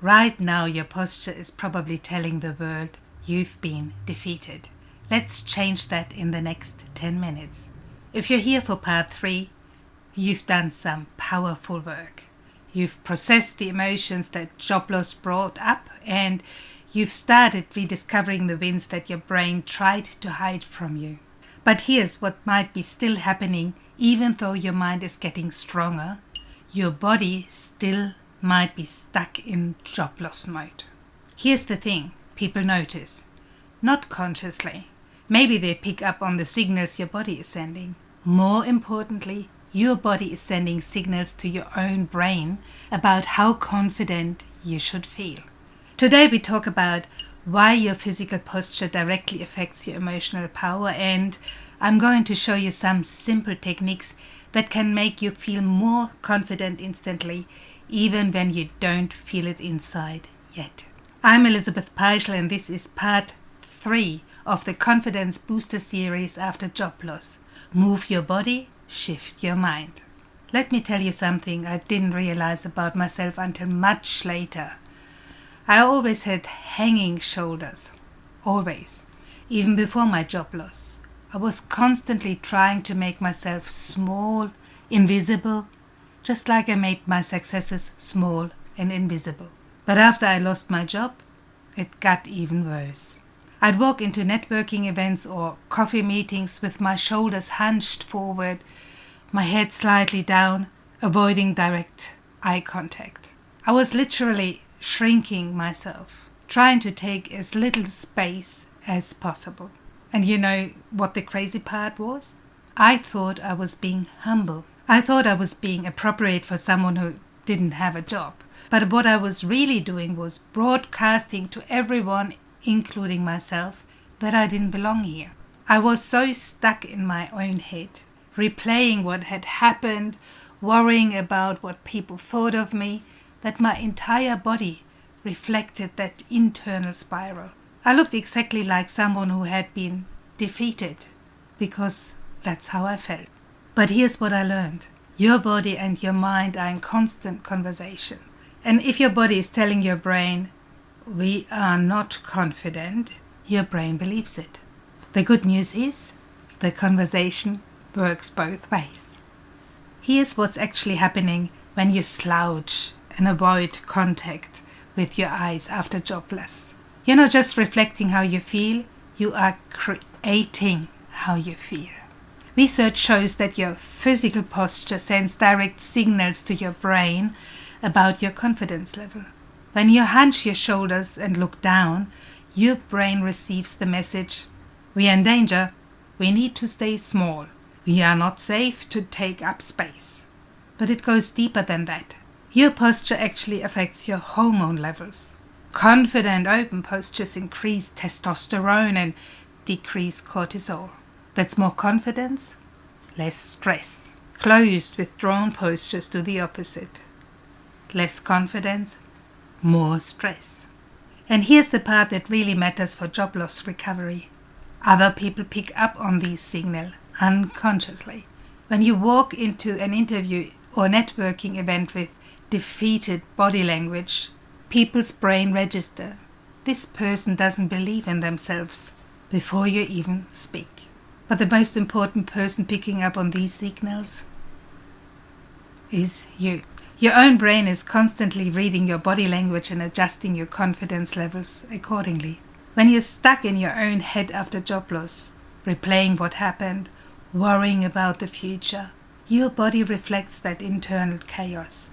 Right now, your posture is probably telling the world you've been defeated. Let's change that in the next 10 minutes. If you're here for part 3, you've done some powerful work. You've processed the emotions that job loss brought up, and you've started rediscovering the wins that your brain tried to hide from you. But here's what might be still happening. Even though your mind is getting stronger, your body still might be stuck in job loss mode. Here's the thing people notice, not consciously. Maybe they pick up on the signals your body is sending. More importantly, your body is sending signals to your own brain about how confident you should feel. Today we talk about why your physical posture directly affects your emotional power, and I'm going to show you some simple techniques that can make you feel more confident instantly, even when you don't feel it inside yet. I'm Elizabeth Peischl, and this is part 3 of the Confidence Booster series after job loss. Move your body, shift your mind. Let me tell you something I didn't realize about myself until much later. I always had hanging shoulders. Always. Even before my job loss. I was constantly trying to make myself small, invisible, just like I made my successes small and invisible. But after I lost my job, it got even worse. I'd walk into networking events or coffee meetings with my shoulders hunched forward, my head slightly down, avoiding direct eye contact. I was literally shrinking myself, trying to take as little space as possible. And you know what the crazy part was? I thought I was being humble. I thought I was being appropriate for someone who didn't have a job. But what I was really doing was broadcasting to everyone, including myself, that I didn't belong here. I was so stuck in my own head, replaying what had happened, worrying about what people thought of me, that my entire body reflected that internal spiral. I looked exactly like someone who had been defeated, because that's how I felt. But here's what I learned. Your body and your mind are in constant conversation. And if your body is telling your brain, we are not confident, your brain believes it. The good news is, the conversation works both ways. Here's what's actually happening when you slouch and avoid contact with your eyes after job loss. You're not just reflecting how you feel, you are creating how you feel. Research shows that your physical posture sends direct signals to your brain about your confidence level. When you hunch your shoulders and look down, your brain receives the message, we are in danger, we need to stay small, we are not safe to take up space. But it goes deeper than that. Your posture actually affects your hormone levels. Confident, open postures increase testosterone and decrease cortisol. That's more confidence, less stress. Closed, withdrawn postures do the opposite. Less confidence, more stress. And here's the part that really matters for job loss recovery. Other people pick up on these signals unconsciously. When you walk into an interview or networking event with defeated body language, people's brain register, this person doesn't believe in themselves, before you even speak. But the most important person picking up on these signals is you. Your own brain is constantly reading your body language and adjusting your confidence levels accordingly. When you're stuck in your own head after job loss, replaying what happened, worrying about the future, your body reflects that internal chaos.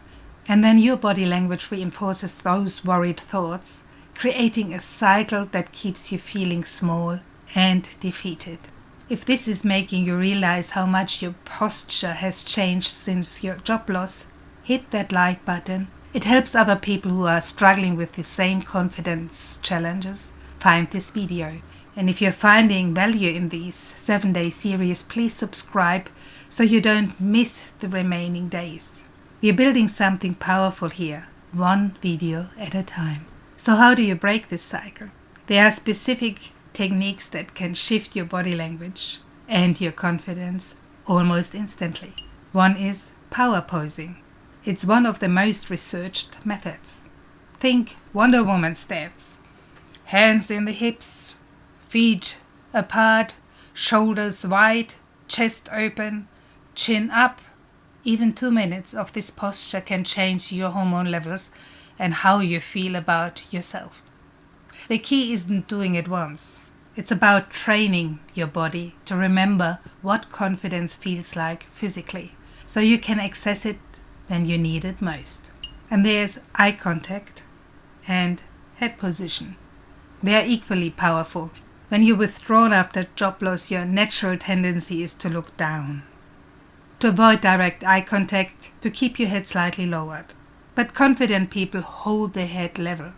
And then your body language reinforces those worried thoughts, creating a cycle that keeps you feeling small and defeated. If this is making you realize how much your posture has changed since your job loss, hit that like button. It helps other people who are struggling with the same confidence challenges find this video. And if you're finding value in these 7-day series, please subscribe so you don't miss the remaining days. We're building something powerful here, one video at a time. So how do you break this cycle? There are specific techniques that can shift your body language and your confidence almost instantly. One is power posing. It's one of the most researched methods. Think Wonder Woman stance. Hands in the hips, feet apart, shoulders wide, chest open, chin up. Even 2 minutes of this posture can change your hormone levels and how you feel about yourself. The key isn't doing it once. It's about training your body to remember what confidence feels like physically, so you can access it when you need it most. And there's eye contact and head position. They are equally powerful. When you're withdrawn after job loss, your natural tendency is to look down, to avoid direct eye contact, to keep your head slightly lowered. But confident people hold their head level,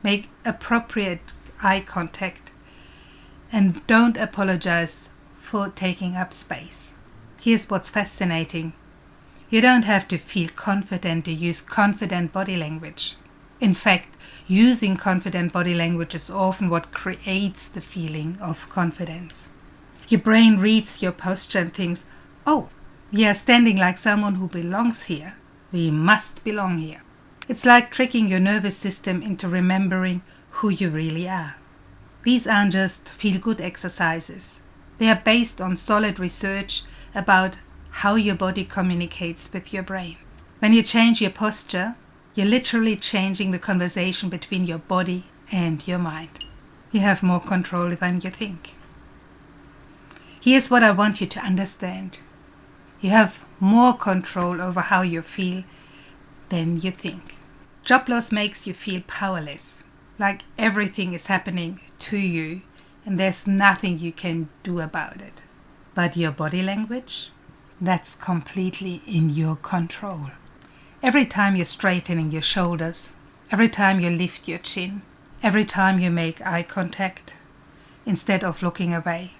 make appropriate eye contact, and don't apologize for taking up space. Here's what's fascinating. You don't have to feel confident to use confident body language. In fact, using confident body language is often what creates the feeling of confidence. Your brain reads your posture and thinks, oh, we are standing like someone who belongs here. We must belong here. It's like tricking your nervous system into remembering who you really are. These aren't just feel-good exercises. They are based on solid research about how your body communicates with your brain. When you change your posture, you're literally changing the conversation between your body and your mind. You have more control than you think. Here's what I want you to understand. You have more control over how you feel than you think. Job loss makes you feel powerless, like everything is happening to you and there's nothing you can do about it. But your body language, that's completely in your control. Every time you're straightening your shoulders, every time you lift your chin, every time you make eye contact instead of looking away,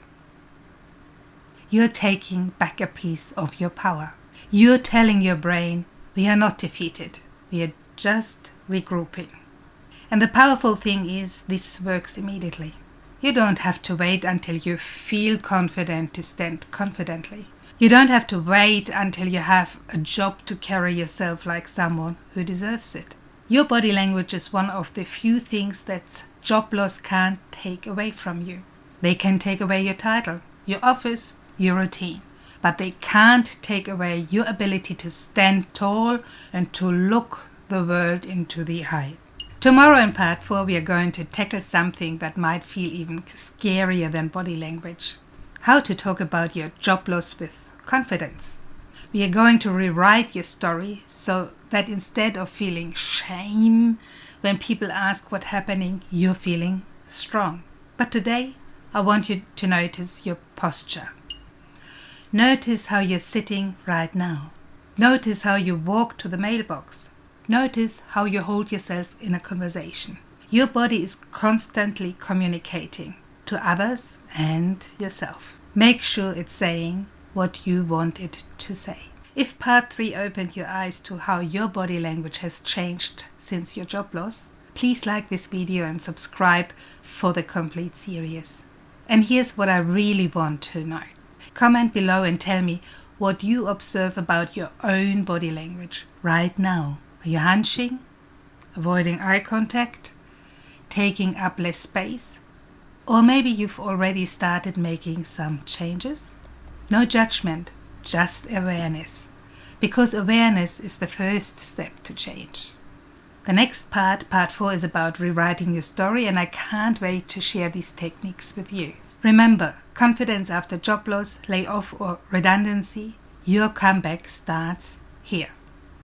you're taking back a piece of your power. You're telling your brain, we are not defeated, we are just regrouping. And the powerful thing is, this works immediately. You don't have to wait until you feel confident to stand confidently. You don't have to wait until you have a job to carry yourself like someone who deserves it. Your body language is one of the few things that job loss can't take away from you. They can take away your title, your office, your routine, but they can't take away your ability to stand tall and to look the world into the eye. Tomorrow in part 4 we are going to tackle something that might feel even scarier than body language. How to talk about your job loss with confidence. We are going to rewrite your story so that instead of feeling shame when people ask what's happening, you're feeling strong. But today, I want you to notice your posture. Notice how you're sitting right now. Notice how you walk to the mailbox. Notice how you hold yourself in a conversation. Your body is constantly communicating to others and yourself. Make sure it's saying what you want it to say. If part 3 opened your eyes to how your body language has changed since your job loss, please like this video and subscribe for the complete series. And here's what I really want to know. Comment below and tell me what you observe about your own body language right now. Are you hunching? Avoiding eye contact? Taking up less space? Or maybe you've already started making some changes? No judgment, just awareness. Because awareness is the first step to change. The next part 4, is about rewriting your story, and I can't wait to share these techniques with you. Remember, confidence after job loss, layoff or redundancy, your comeback starts here.